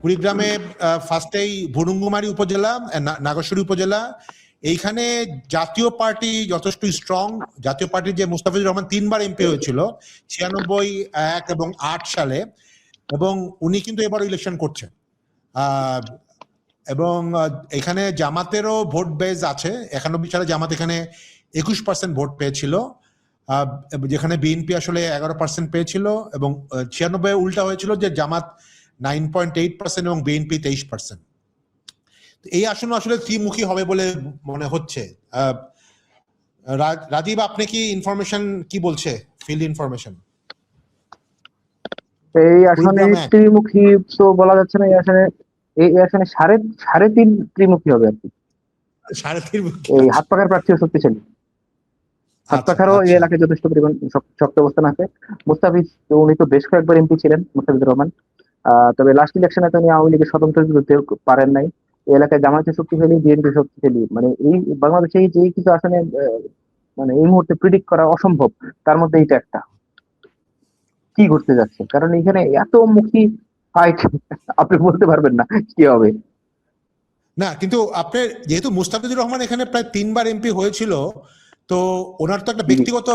কুড়িগ্রামে ফার্স্টেই ভুরুঙ্গুমারী উপজেলা, নাগেশ্বরী উপজেলা, এইখানে জাতীয় পার্টি যথেষ্ট স্ট্রং। জাতীয় পার্টির যে মুস্তাফিজুর রহমান 3বার এমপি হয়েছিল 96, 1 এবং 8 সালে, এবং উনি কিন্তু এবার ইলেকশন করছেন। এবং এখানে জামাতেরও ভোট বেজ আছে। 91 সালে জামাত এখানে 21% ভোট পেয়েছিল, যেখানে বিএনপি আসলে 11% পেয়েছিল, এবং 96 উল্টা হয়েছিল যে জামাত 9.8% এবং বিএনপি 23%। এই আসন আসলে ত্রিমুখী হবে বলে মনে হচ্ছে। রাজীব, আপনি কি ইনফরমেশন কি বলছে, ফিল্ড ইনফরমেশন? এই আসনে ত্রিমুখী তো বলা যাচ্ছে না। এই আসনে সাড়ে তিন ত্রিমুখী হবে আর কি। এই হাত পাখার প্রার্থীও শক্তিশালী। হাত পাখারও এই এলাকায় যথেষ্ট পরিমাণ শক্ত অবস্থান আছে। মুস্তাফিজ, উনি তো বেশ কয়েকবার এমপি ছিলেন, মুস্তাফিজুর রহমান। তবে লাস্ট ইলেকশনে তো উনি আওয়ামী লীগের স্বতন্ত্র বিরুদ্ধে পারেন নাই। এই এলাকায় জামায়াতে শক্তিশালী, বিএনপি শক্তিশালী। মানে এই বাংলাদেশে যে কিছু আসনে মানে এই মুহূর্তে প্রিডিক্ট করা অসম্ভব, তার মধ্যে এইটা একটা। কি ঘটতে যাচ্ছে, কারণ এখানে এত মুখী ফাইট, আপনি বলতে পারবেন না কি হবে। না, কিন্তু আপনি যেহেতু মুস্তাফিজুর রহমান এখানে প্রায় 3বার এমপি হয়েছিল, তো ওনার তো একটা ব্যক্তিগত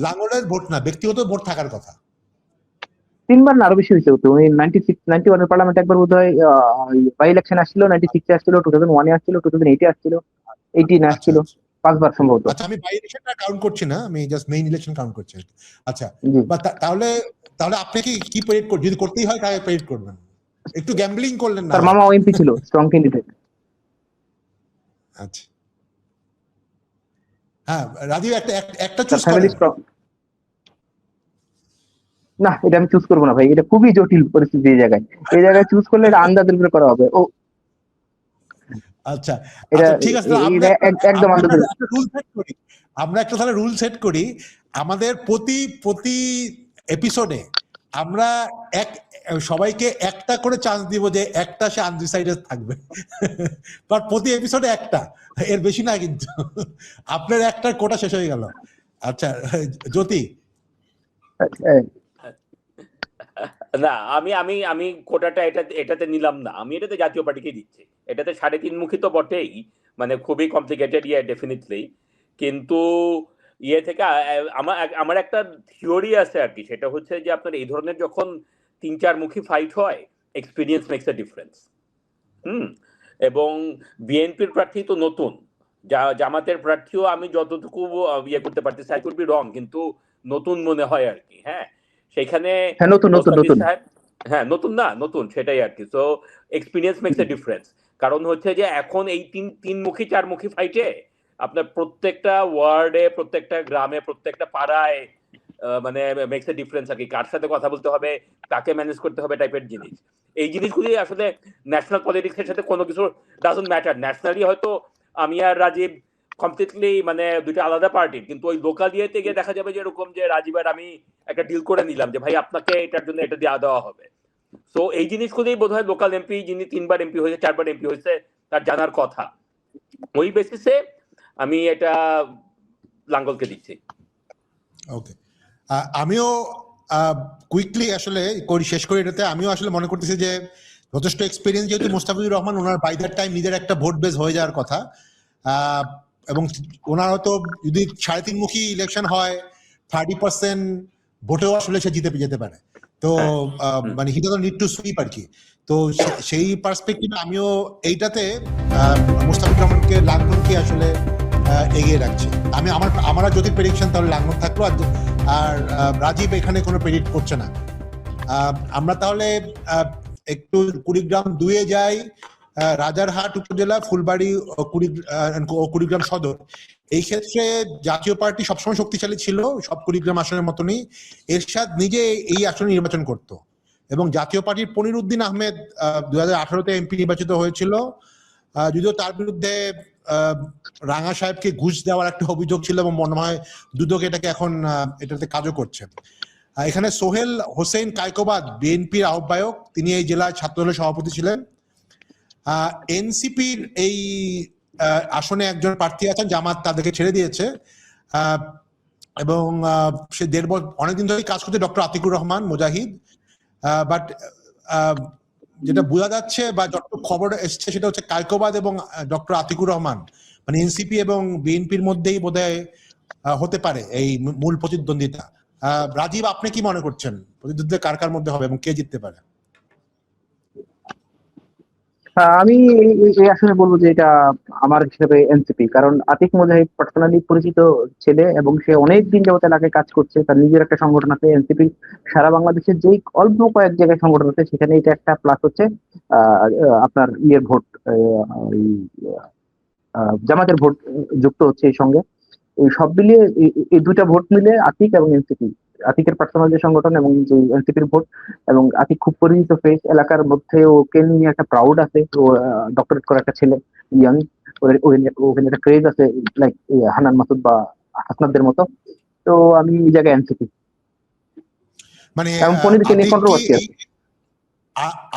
লাঙ্গলের ভোট না, ব্যক্তিগত ভোট থাকার কথা। 3বার না, আরো বেশি হয়েছে। উনি 91 এর পার্লামেন্ট একবার বোধ হয় বাই ইলেকশন আসছিল, 96 আসছিল, 2001 আসছিল, 2008 আসছিল, 18 আসছিল, 5বার সম্ভবত। আচ্ছা, আমি বাই ইলেকশনটা কাউন্ট করছি না, আমি জাস্ট মেইন ইলেকশন কাউন্ট করছি। আচ্ছা, তাহলে আপনি কি প্রেডিক্ট করবেন? যদি করতেই হয় তাহলে প্রেডিক্ট করবেন, একটু গ্যাম্বলিং করলেন না? তার মামা এমপি ছিল, স্ট্রং ক্যান্ডিডেট। আচ্ছা, হ্যাঁ রাজীব, একটা চুজ করেন না। এটা আমি চুজ করবো না ভাই, এটা খুবই জটিল পরিস্থিতি। এই জায়গায় চুজ করলে এটা আন্দাজের উপরে করা হবে। ও আচ্ছা, এটা ঠিক আছে, একদম আন্দাজের। আমরা একটা তাহলে রুল সেট করি। আমাদের প্রতি এপিসোডে আমরা সবাইকে একটা করে চান্স দিব যে একটা সে আনডিসাইডেড থাকবে, বাট প্রতি এপিসোডে একটা, এর বেশি না কিন্তু। আপনার একটা কোটা শেষ হয়ে গেল। আচ্ছা জ্যোতি। না, আমি কোটাটা এটাতে নিলাম না। আমি এটাতে জাতীয় পার্টিকে দিচ্ছি। এটাতে 3.5 মুখী তো বটেই, মানে খুবই কমপ্লিকেটেড, ডেফিনেটলি। কিন্তু থেকে আমার একটা থিওরি আছে আর কি। সেটা হচ্ছে যে আপনার এই ধরনের যখন 3-4 মুখী ফাইট হয়, এক্সপিরিয়েন্স মেক্স এ ডিফারেন্স। এবং বিএনপির প্রার্থী তো নতুন, জামাতের প্রার্থীও আমি যতটুকু করতে পারতেছি, আই কুড বি রং, কিন্তু নতুন মনে হয় আর কি। হ্যাঁ, সেখানে নতুন সেটাই আর কি। So experience makes a difference. কারণ হচ্ছে যে এখন এই তিন মুখী 4 মুখী ফাইটে আপনার প্রত্যেকটা ওয়ার্ডে, প্রত্যেকটা গ্রামে, প্রত্যেকটা পাড়ায় মানে মেক্স এ ডিফারেন্স আর কি। কার সাথে কথা বলতে হবে, কাকে ম্যানেজ করতে হবে, টাইপের জিনিস। এই জিনিসগুলি আসলে ন্যাশনাল পলিটিক্সের সাথে কোনো কিছু ডাজন্ট ম্যাটার। ন্যাশনালি হয়তো আমি আর রাজীব কমপ্লিটলি মানে দুইটা আলাদা পার্টির, কিন্তু ওই লোকাল ইয়েতে গিয়ে দেখা যাবে যে এরকম যে রাজীব আর আমি একটা ডিল করে নিলাম যে ভাই আপনাকে এটার জন্য এটা দেওয়া হবে। সো এই জিনিসগুলোই বোধহয় লোকাল এমপি, যিনি 3বার এমপি হয়েছে, 4বার এমপি হয়েছে, তার জানার কথা। ওই বেসিসে আমি এটা লাঙ্গলকে দিচ্ছি। ওকে, আমিও কুইকলি আসলে শেষ করি এটাতে। আমিও আসলে মনে করতেছি যে যথেষ্ট এক্সপিরিয়েন্স যেহেতু মুস্তাফিজুর রহমান, ওনার বাই দ্যাট টাইম নিজের একটা ভোট বেস হয়ে যাওয়ার কথা, এবং ওনার হয়তো যদি 3.5 মুখী ইলেকশন হয় 30% ভোটেও আসলে সে জিতে যেতে পারে। তো মানে he doesn't need to sweep আর কি। তো সেই পার্সপেক্টিভে আমিও এইটাতে মুস্তাফিজুর রহমানকে, লাঙ্গলকে আসলে এগিয়ে রাখছি। আমার যদি প্রেডিকশন তাহলে লাঙ্গল থাকলো, আর রাজীব এখানে কোনো প্রেডিক্ট করছে না। আমরা তাহলে একটু কুড়িগ্রাম 2-এ যাই। রাজারহাট উপজেলা, ফুলবাড়ি, কুড়িগ্রাম সদর। এই ক্ষেত্রে জাতীয় পার্টি সবসময় শক্তিশালী ছিল, সব কুড়িগ্রাম আসনের মতনই। এরশাদ নিজে এই আসনে নির্বাচন করত, এবং জাতীয় পার্টির পনির উদ্দিন আহমেদ 2018-তে এমপি নির্বাচিত হয়েছিল, যদিও তার বিরুদ্ধে রাঙা সাহেবকে ঘুষ দেওয়ার একটা অভিযোগ ছিল, এবং মনে হয় দুদক এটাকে এখন এটাতে কাজও করছে। এখানে সোহেল হোসেন কায়কোবাদ বিএনপির আহ্বায়ক, তিনি এই জেলার ছাত্রদলের সভাপতি ছিলেন। এনসিপির এই আসনে একজন প্রার্থী আছেন, জামাত তাদেরকে ছেড়ে দিয়েছে, এবং সে অনেকদিন ধরেই কাজ করতে ডক্টর আতিকুর রহমান মুজাহিদ। বাট যেটা বোঝা যাচ্ছে বা যত খবর এসছে সেটা হচ্ছে কায়কোবাদ এবং ডক্টর আতিকুর রহমান মানে এনসিপি এবং বিএনপির মধ্যেই বোধহয় হতে পারে এই মূল প্রতিদ্বন্দ্বিতা। রাজীব, আপনি কি মনে করছেন প্রতিদ্বন্দ্বিতা কার কার মধ্যে হবে এবং কে জিততে পারে? আমি এই আসলে বলবো যে এটা আমার হিসেবে এনসিপি, কারণ আতিক মুজাহিদ পার্সোনালি পরিচিত ছেলে এবং সে অনেক দিন যাবত এলাকায় কাজ করছে, তার নিজের একটা সংগঠন আছে এনসিপি। সারা বাংলাদেশের যেই অল্প কয়েক জায়গায় সংগঠন আছে সেখানে এটা একটা প্লাস হচ্ছে আপনার ইয়ের ভোট, জামাতের ভোট যুক্ত হচ্ছে এই সঙ্গে। এই সব মিলিয়ে এই দুইটা ভোট মিলে আতিক এবং এনসিপি, আতিকের পার্সোনাল যে সংগঠন এবং যে এনসিপির ভোট, এবং আতিক খুব পরিচিত ফেস এলাকার মধ্যে, ওকে নিয়ে একটা প্রাউড আছে। তো ডক্টরেট করা একটা ছেলে, ইয়াং, ওখানে একটা ক্রেজ আছে, লাইক হানান মাসুদ বা হাসনাদের মতো। তো আমি এই জায়গায় এনসিপি, মানে এবং পনিরকে নিয়ে কন্ট্রোভার্সি আছে।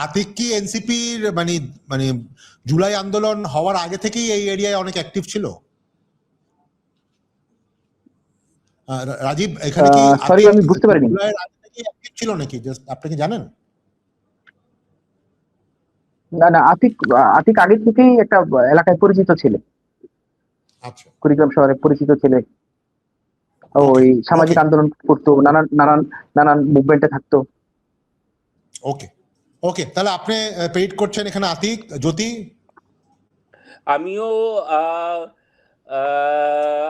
আতিক কি এনসিপির মানে মানে জুলাই আন্দোলন হওয়ার আগে থেকেই এই এরিয়ায় অনেক অ্যাক্টিভ ছিল? রাজীব, এখানে কি সরি আমি বুঝতে পারিনি। জুলাইয়ের আগে থেকেই অ্যাক্টিভ ছিল নাকি? জাস্ট আপনি কি জানেন? না না, আতিক আগে থেকেই একটা এলাকায় পরিচিত ছেলে, আচ্ছা, কুড়িগ্রাম শহরে পরিচিত ছেলে। ওই সামাজিক আন্দোলন করতো, নানান নানান নানান মুভমেন্টে থাকতো। ওকে ওকে, তাহলে আপনি পেইড করছেন এখানে আতিক। জ্যোতি? আমিও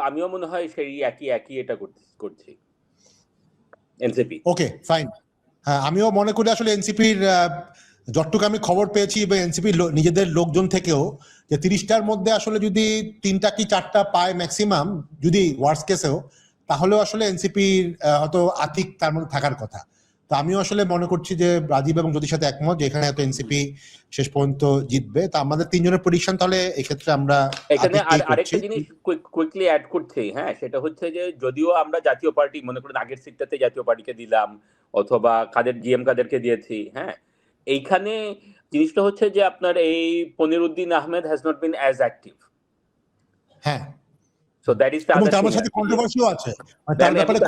আমিও মনে হয় সেই একই এটা করছি এনসিপি। Okay fine. হ্যাঁ, আমিও মনে করি আসলে এনসিপির যতটুকু আমি খবর পেয়েছি বা এনসিপির নিজেদের লোকজন থেকেও, যে 30টার মধ্যে আসলে যদি 3টা কি 4টা পায় ম্যাক্সিমাম, যদি ওয়ার্স্ট কেসেও, তাহলেও আসলে এনসিপির হয়তো আতিক তার মধ্যে থাকার কথা। তো আমিও আসলে মনে করছি যে রাজীব এবং জ্যোতির সাথে একমত যে এখানে হয়তো এনসিপি শেষ পর্যন্ত জিতবে। তো আমাদের 3 জনের প্রেডিকশন তাহলে এক্ষেত্রে আমরা এখানে আরেকটা জিনিস কুইকলি অ্যাড করছি, হ্যাঁ, সেটা হচ্ছে যে যদিও আমরা জাতীয় পার্টি মনে করেন আগের সিটটাতে জাতীয় পার্টিকে দিলাম অথবা কাদেরকে দিয়েছি, হ্যাঁ, এইখানে জিনিসটা হচ্ছে যে আপনার এই Poniruddin Ahmed has not been as active. হ্যাঁ, সো দ্যাট ইজ এবং তার সাথে কন্ট্রোভার্সিও আছে, তার ব্যাপারে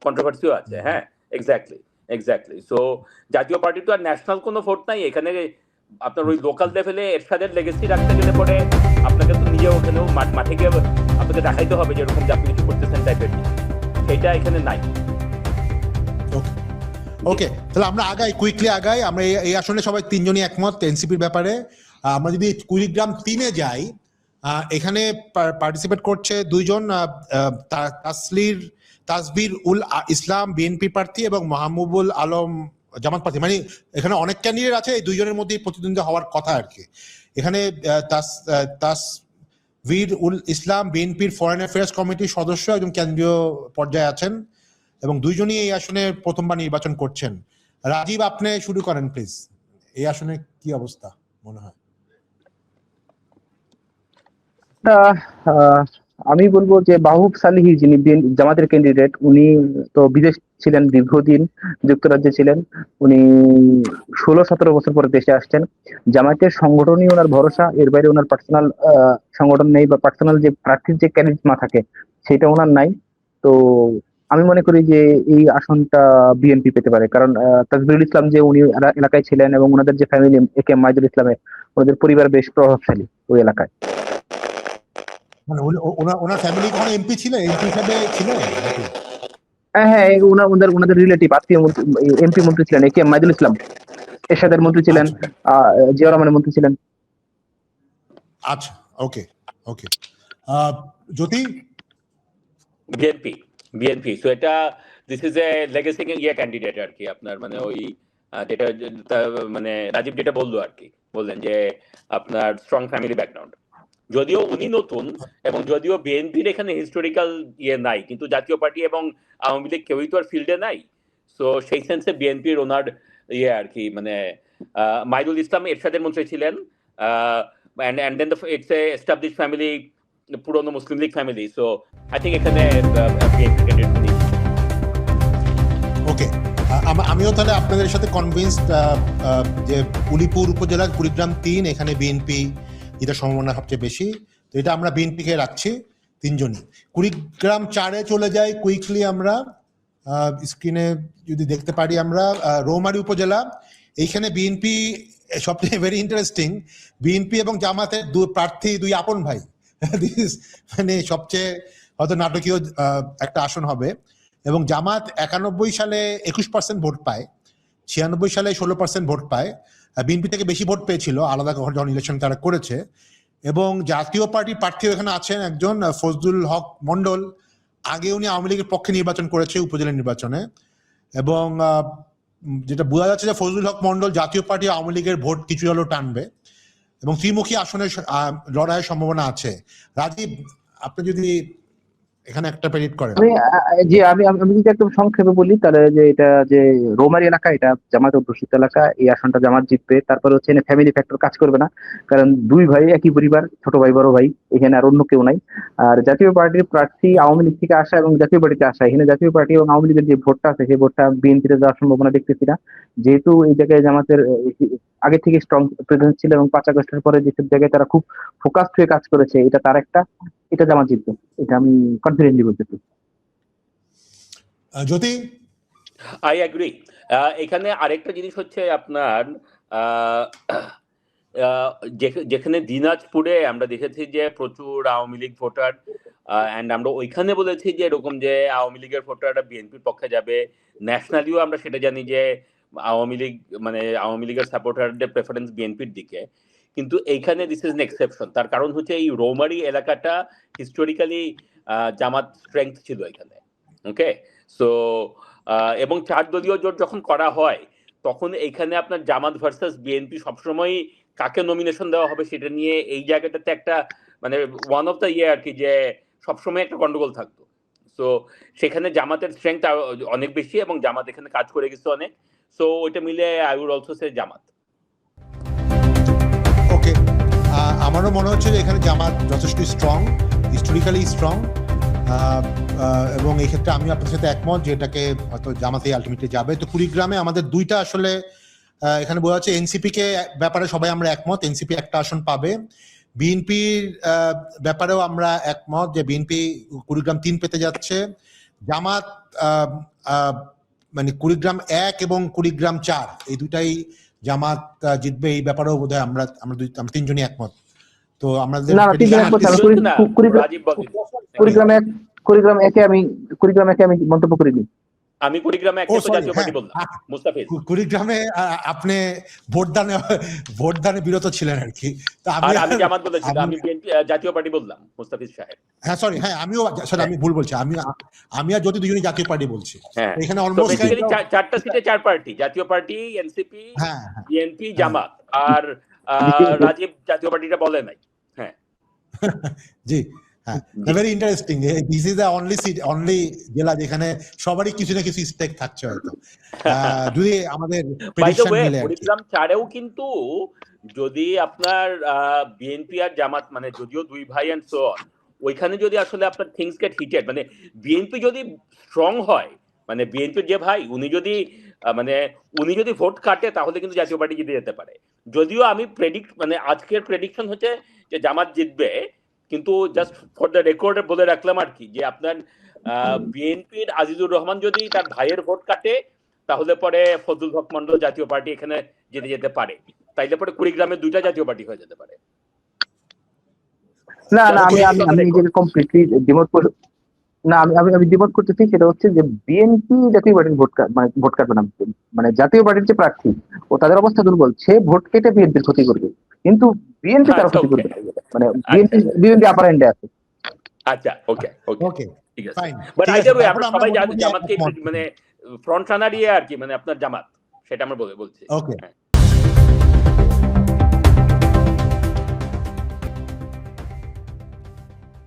কন্ট্রোভার্সিও আছে, হ্যাঁ, এক্স্যাক্টলি। সো জাতীয় পার্টি তো আর ন্যাশনাল কোনো ভোট নাই এখানে। আপনার ওই লোকাল লেভেলে এরশাদের লেগেসি রাখতে গেলে পরে আপনাকে তো নিজেও ওখানেও মাঠে গিয়ে আপনাকে দেখাইতে হবে যে এরকম আপনি কিছু করতেছেন টাইপের, সেটা এখানে নাই। ওকে, তাহলে আমরা কুইকলি আগাই। আমরা এই আসলে সবাই 3 জনই একমত এনসিপির ব্যাপারে। আমরা যদি কুড়িগ্রাম 3-এ যাই, এখানে পার্টিসিপেট করছে 2 জন, তাসবির উল ইসলাম বিএনপি প্রার্থী এবং মাহমুবুল আলম জামাত প্রার্থী। মানে এখানে অনেক ক্যান্ডিডেট আছে, এই 2 জনের মধ্যেই প্রতিদ্বন্দ্বিতা হওয়ার কথা আর কি। এখানে তাসবির উল ইসলাম বিএনপির ফরেন অ্যাফেয়ার্স কমিটির সদস্য, একজন কেন্দ্রীয় পর্যায়ে আছেন, এবং 2 জনই এই আসনে প্রথমবার নির্বাচন করছেন। রাজীব, আপনি শুরু করেন প্লিজ। এই আসনে কি অবস্থা মনে হয়? আমি বলবো যে মাহবুব সালিহি, যিনি জামাতের ক্যান্ডিডেট, উনি তো বিদেশ ছিলেন দীর্ঘদিন, যুক্তরাজ্যে ছিলেন। উনি 16-17 বছর পরে দেশে আসছেন। জামাতের সংগঠনই ওনার ভরসা, এর বাইরে ওনার পার্সোনাল সংগঠন নেই, বা পার্সোনাল যে প্রার্থীর যে ক্যারিজমা থাকে সেটা ওনার নাই। তো আমি মনে করি যে এই আসনটা বিএনপি পেতে পারে, কারণ তাসবিরুল ইসলাম যে উনি এলাকায় ছিলেন এবং ওনাদের যে ফ্যামিলি একে এম মাইদুল ইসলামের, ওনাদের পরিবার বেশ প্রভাবশালী ওই এলাকায়। মানে ওনার ফ্যামিলি কখনো এমপি ছিলেন, এমপি হিসেবে ছিলেন? হ্যাঁ, ওনাদের রিলেটিভ আত্মীয় এমপি মন্ত্রী ছিলেন, একে এম মাইদুল ইসলাম এরশাদের মন্ত্রী ছিলেন, জিয়া রহমানের মন্ত্রী ছিলেন। আচ্ছা, okay okay. Jyoti? BNP. So এটা this is a legacy candidate আর কি। আপনার মানে ওই যেটা মানে রাজীব যেটা বললো আর কি, বললেন যে আপনার স্ট্রং ফ্যামিলি ব্যাকগ্রাউন্ড। যদিও উনি নতুন এবং যদিও বিএনপির এখানে হিস্টোরিক্যাল নাই, কিন্তু জাতীয় পার্টি এবং আওয়ামী লীগ কেউই তো আর ফিল্ডে নাই। সো সেই সেন্সে বিএনপির ওনার আর কি মানে মাইদুল ইসলাম এরশাদের মন্ত্রী ছিলেন, and then it's a established family, পুরনো Muslim League family. So I think এখানে বিএনপি ক্যান্ডিডেট। ওকে, আমিও তাহলে আপনাদের সাথে কনভিন্সড যে উলিপুর উপজেলার কুড়িগ্রাম 3, এখানে বিএনপি এটা সম্ভাবনা সবচেয়ে বেশি। তো এটা আমরা বিএনপিকে রাখছি 3 জনই। কুড়িগ্রাম 4-এ চলে যাই কুইকলি। আমরা স্ক্রিনে যদি দেখতে পারি, আমরা রৌমারী উপজেলা, এইখানে বিএনপি সবচেয়ে ভেরি ইন্টারেস্টিং, বিএনপি এবং জামাতের প্রার্থী দুই আপন ভাই। মানে সবচেয়ে হয়তো নাটকীয় একটা আসন হবে। এবং জামাত 91 সালে 21% ভোট পায়, 96 সালে 16% ভোট পায়, বিএনপি থেকে বেশি ভোট পেয়েছিল আলাদা যখন ইলেকশন তারা করেছে। এবং জাতীয় পার্টির প্রার্থীও এখানে আছেন একজন ফজলুল হক মন্ডল, আগে উনি আওয়ামী লীগের পক্ষে নির্বাচন করেছে উপজেলা নির্বাচনে। এবং যেটা বোঝা যাচ্ছে যে ফজলুল হক মন্ডল জাতীয় পার্টি আওয়ামী লীগের ভোট কিছু হলেও টানবে এবং ত্রিমুখী আসনের লড়াইয়ের সম্ভাবনা আছে। রাজীব, আপনি যদি এখানে একটা প্রেডিক্ট করেন। আমি যদি একদম সংক্ষেপে বলি তাহলে যে এটা যে রৌমারী এলাকা, এটা জামাত অধ্যুষিত এলাকা, এই আসনটা জামাত জিতবে। তারপরে হচ্ছে এখানে ফ্যামিলি ফ্যাক্টর কাজ করবে না, কারণ দুই ভাই একই পরিবার, ছোট ভাই বড় ভাই, এখানে আর অন্য কেউ নাই। আর জাতীয় পার্টির প্রার্থী আওয়ামী লীগ থেকে আসা এবং জাতীয় পার্টিতে আসা, এখানে জাতীয় পার্টি এবং আওয়ামী লীগের যে ভোটটা আছে সেই ভোটটা বিএনপিতে যাওয়ার সম্ভাবনা দেখতেছি না, যেহেতু এই জায়গায় জামাতের আগে থেকে স্ট্রং প্রেজেন্স ছিল এবং 5 আগস্টের পরে যেসব জায়গায় তারা খুব ফোকাসড হয়ে কাজ করেছে, এটা তার একটা, এটা জামাত জিতবে, এটা আমি কনফিডেন্টলি বলতেছি। যদি আই এগ্রি। এখানে আরেকটা জিনিস হচ্ছে আপনার যেখানে দিনাজপুরে আমরা দেখেছি যে প্রচুর আওয়ামী লীগ ভোটার, অ্যান্ড আমরা ওইখানে বলেছি যে এরকম যে আওয়ামী লীগের ভোটাররা বিএনপির পক্ষে যাবে। ন্যাশনালিও আমরা সেটা জানি যে আওয়ামী লীগ মানে আওয়ামী লীগের সাপোর্টারদের প্রেফারেন্স বিএনপির দিকে। কিন্তু এইখানে দিস ইজ এন এক্সেপশন। তার কারণ হচ্ছে এই রৌমারী এলাকাটা হিস্টোরিক্যালি জামাত স্ট্রেংথ ছিল এখানে। ওকে, সো এবং 4 দলীয় জোট যখন করা হয় তখন এইখানে আপনার জামাত ভার্সাস বিএনপি সবসময় কাকে নমিনেশন দেওয়া হবে সেটা নিয়ে এই জায়গাটাতে একটা মানে ওয়ান অফ দ্য আর কি, যে সবসময় একটা গন্ডগোল থাকতো। সো সেখানে জামাতের স্ট্রেংথ অনেক বেশি এবং জামাত এখানে কাজ করে গেছে অনেক। সো ওইটা মিলে আই উড অলসো সে জামাত। ওকে, আমারও মনে হচ্ছে যে এখানে জামাত যথেষ্ট স্ট্রং, হিস্টোরিক্যালি স্ট্রং, এবং এই ক্ষেত্রে আমি আপনার সাথে একমত যে এটাকে হয়তো জামাতেই আলটিমেটলি যাবে। তো কুড়িগ্রামে আমাদের দুইটা আসলে এখানে বোঝা যাচ্ছে এনসিপি কে ব্যাপারে সবাই আমরা একমত, এনসিপি একটা আসন পাবে। বিএনপির ব্যাপারেও আমরা একমত যে বিএনপি কুড়িগ্রাম 3 পেতে যাচ্ছে। জামাত মানে কুড়িগ্রাম 1 এবং কুড়িগ্রাম 4 এই দুটাই জামাত জিতবে, এই ব্যাপারেও বোধহয় আমরা তিনজনই একমত। তো আমাদের কুড়িগ্রামে আমি মন্তব্য করিনি। আমি কুড়িগ্রামে জাতীয় পার্টি বললাম। মুস্তাফিজ, কুড়িগ্রামে আপনি ভোটদানে বিরত ছিলেন আর কি। আমি জামাত বলেছিলাম, আমি জাতীয় পার্টি বললাম মুস্তাফিজ সাহেব। হ্যাঁ সরি, হ্যাঁ আমিও আমি ভুল বলছি, আমি আর যদি দুজনই জাতীয় পার্টি বলছি। এখানে অলমোস্ট 4টা সিটে 4 পার্টি, জাতীয় পার্টি, এনসিপি, বিএনপি, জামাত, আর রাজীব জাতীয় পার্টিটা বলে নাই। হ্যাঁ জি, হ্যাঁ, very interesting. This is the only জেলা যেখানে সবারই কিছু না কিছু স্টেক থাকছে হয়তো। যদি আমাদের প্রেডিকশন মিলে কুড়িগ্রাম 4এও কিন্তু যদি আপনার বিএনপি আর জামাত মানে যদিও দুই ভাই এন্ড সো অন, ওইখানে যদি আসলে আপনার থিংস গেট হিটেড, মানে বিএনপি যদি স্ট্রং হয়, মানে বিএনপির যে ভাই উনি যদি ভোট কাটে তাহলে কিন্তু জাতীয় পার্টি জিতে যেতে পারে। যদিও আমি মানে আজকের প্রেডিকশন হচ্ছে যে জামাত জিতবে, কিন্তু জাস্ট ফর দ্য রেকর্ডে বলে রাখলাম আর কি, যে আপনার বিএনপির আজিজুর রহমান যদি তার ভাইয়ের ভোট কাটে তাহলে পরে ফজলুল হক মন্ডল জাতীয় পার্টি এখানে জিতে যেতে পারে, তাইলে পরে কুড়িগ্রামে 2টা জাতীয় পার্টি হয়ে যেতে পারে। না আমি নিজেকে কমপ্লিটলি আমি দ্বিমত করতেছি। সেটা হচ্ছে যে বিএনপি জাতীয় পার্টির ভোট কাটবে না, মানে জাতীয় পার্টির যে প্রার্থী ও তাদের অবস্থা দুর্বল, সে ভোট কেটে বিএনপির ক্ষতি করবে, কিন্তু বিএনপি তার ক্ষতি করবে, মানে বিএনপি আপার এন্ডে আছে। আচ্ছা, ওকে ঠিক আছে, ফাইন। বাট আইদার ওয়ে আমরা সবাই জামাতকে মানে ফ্রন্ট রানার আর কি, মানে আপনার জামাত, সেটা আমরা বলছি। ওকে।